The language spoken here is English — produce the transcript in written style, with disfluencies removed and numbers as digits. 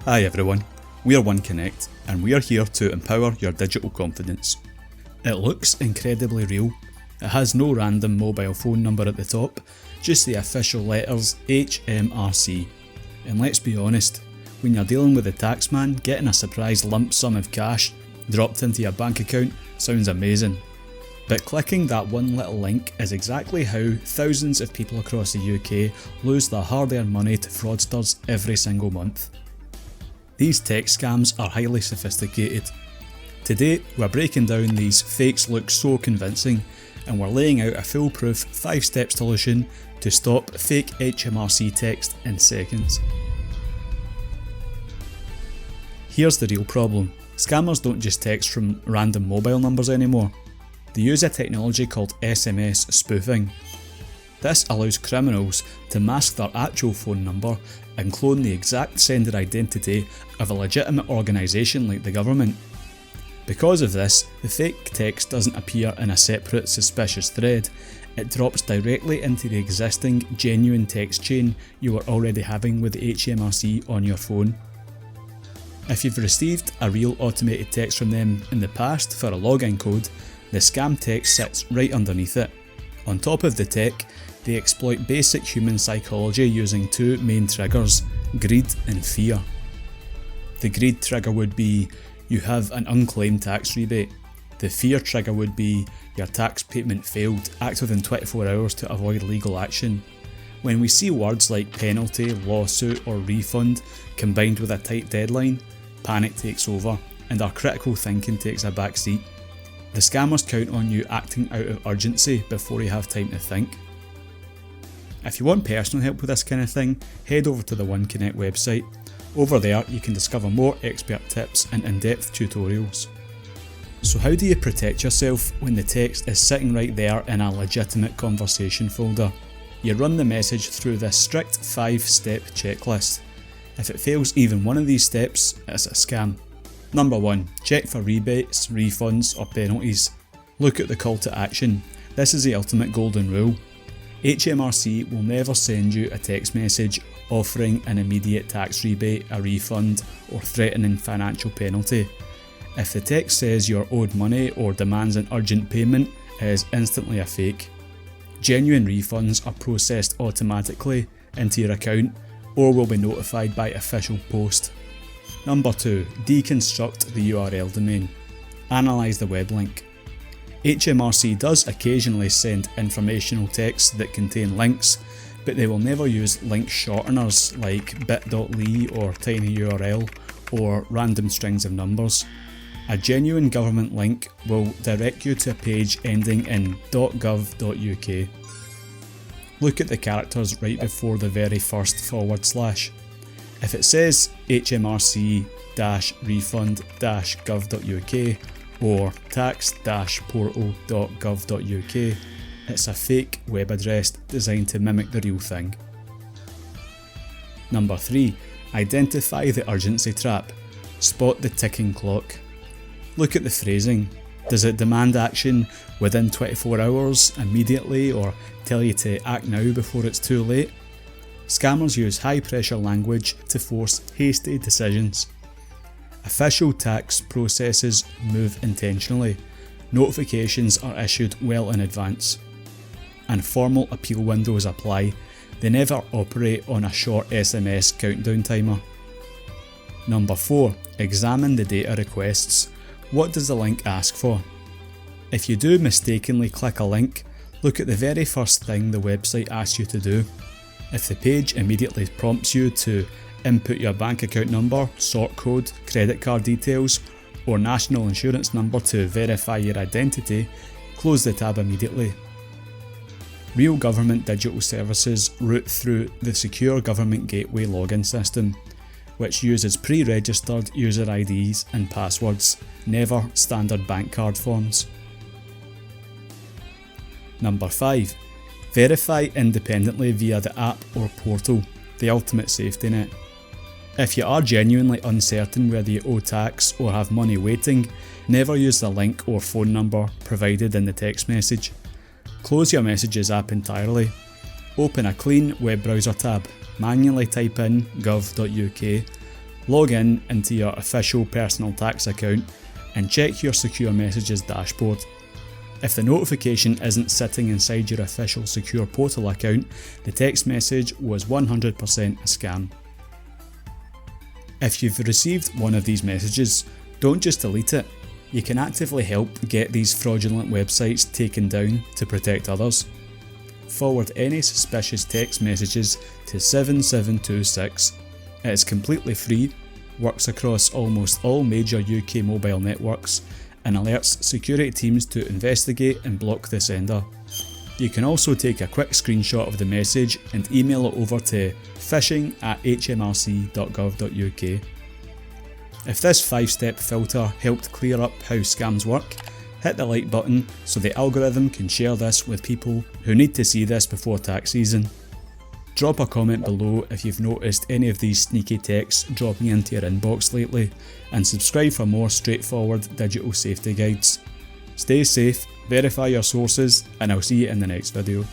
Hi everyone, we're OneConnect and we're here to empower your digital confidence. It looks incredibly real. It has no random mobile phone number at the top, just the official letters HMRC. And let's be honest, when you're dealing with a taxman, getting a surprise lump sum of cash dropped into your bank account sounds amazing. But clicking that one little link is exactly how thousands of people across the UK lose their hard-earned money to fraudsters every single month. These text scams are highly sophisticated. Today we're breaking down these fakes look so convincing, and we're laying out a foolproof 5-step solution to stop fake HMRC text in seconds. Here's the real problem. Scammers don't just text from random mobile numbers anymore. They use a technology called SMS spoofing. This allows criminals to mask their actual phone number and clone the exact sender identity of a legitimate organisation like the government. Because of this, the fake text doesn't appear in a separate suspicious thread, it drops directly into the existing genuine text chain you were already having with the HMRC on your phone. If you've received a real automated text from them in the past for a login code, the scam text sits right underneath it. On top of the tech, they exploit basic human psychology using two main triggers, greed and fear. The greed trigger would be, you have an unclaimed tax rebate. The fear trigger would be, your tax payment failed, act within 24 hours to avoid legal action. When we see words like penalty, lawsuit or refund combined with a tight deadline, panic takes over and our critical thinking takes a back seat. The scammers count on you acting out of urgency before you have time to think. If you want personal help with this kind of thing, head over to the OneConnect website. Over there you can discover more expert tips and in-depth tutorials. So how do you protect yourself when the text is sitting right there in a legitimate conversation folder? You run the message through this strict 5-step checklist. If it fails even one of these steps, it's a scam. Number 1. Check for rebates, refunds or penalties. Look at the call to action. This is the ultimate golden rule. HMRC will never send you a text message offering an immediate tax rebate, a refund or threatening financial penalty. If the text says you're owed money or demands an urgent payment, it is instantly a fake. Genuine refunds are processed automatically into your account or will be notified by official post. Number 2. Deconstruct the URL domain. Analyse the web link. HMRC does occasionally send informational texts that contain links, but they will never use link shorteners like bit.ly or tinyurl or random strings of numbers. A genuine government link will direct you to a page ending in .gov.uk. Look at the characters right before the very first /. If it says HMRC-refund-gov.uk or tax-portal.gov.uk, it's a fake web address designed to mimic the real thing. Number 3. Identify the urgency trap. Spot the ticking clock. Look at the phrasing. Does it demand action within 24 hours, immediately, or tell you to act now before it's too late? Scammers use high pressure language to force hasty decisions. Official tax processes move intentionally. Notifications are issued well in advance. And formal appeal windows apply. They never operate on a short SMS countdown timer. Number 4. Examine the data requests. What does the link ask for? If you do mistakenly click a link, look at the very first thing the website asks you to do. If the page immediately prompts you to input your bank account number, sort code, credit card details, or national insurance number to verify your identity, close the tab immediately. Real government digital services route through the Secure Government Gateway login system, which uses pre-registered user IDs and passwords, never standard bank card forms. Number 5. Verify independently via the app or portal, the ultimate safety net. If you are genuinely uncertain whether you owe tax or have money waiting, never use the link or phone number provided in the text message. Close your Messages app entirely. Open a clean web browser tab, manually type in gov.uk, log in into your official personal tax account and check your secure messages dashboard. If the notification isn't sitting inside your official secure portal account, the text message was 100% a scam. If you've received one of these messages, don't just delete it. You can actively help get these fraudulent websites taken down to protect others. Forward any suspicious text messages to 7726. It is completely free, works across almost all major UK mobile networks, and alerts security teams to investigate and block the sender. You can also take a quick screenshot of the message and email it over to phishing@hmrc.gov.uk. If this 5-step filter helped clear up how scams work, hit the like button so the algorithm can share this with people who need to see this before tax season. Drop a comment below if you've noticed any of these sneaky texts dropping into your inbox lately, and subscribe for more straightforward digital safety guides. Stay safe, verify your sources, and I'll see you in the next video.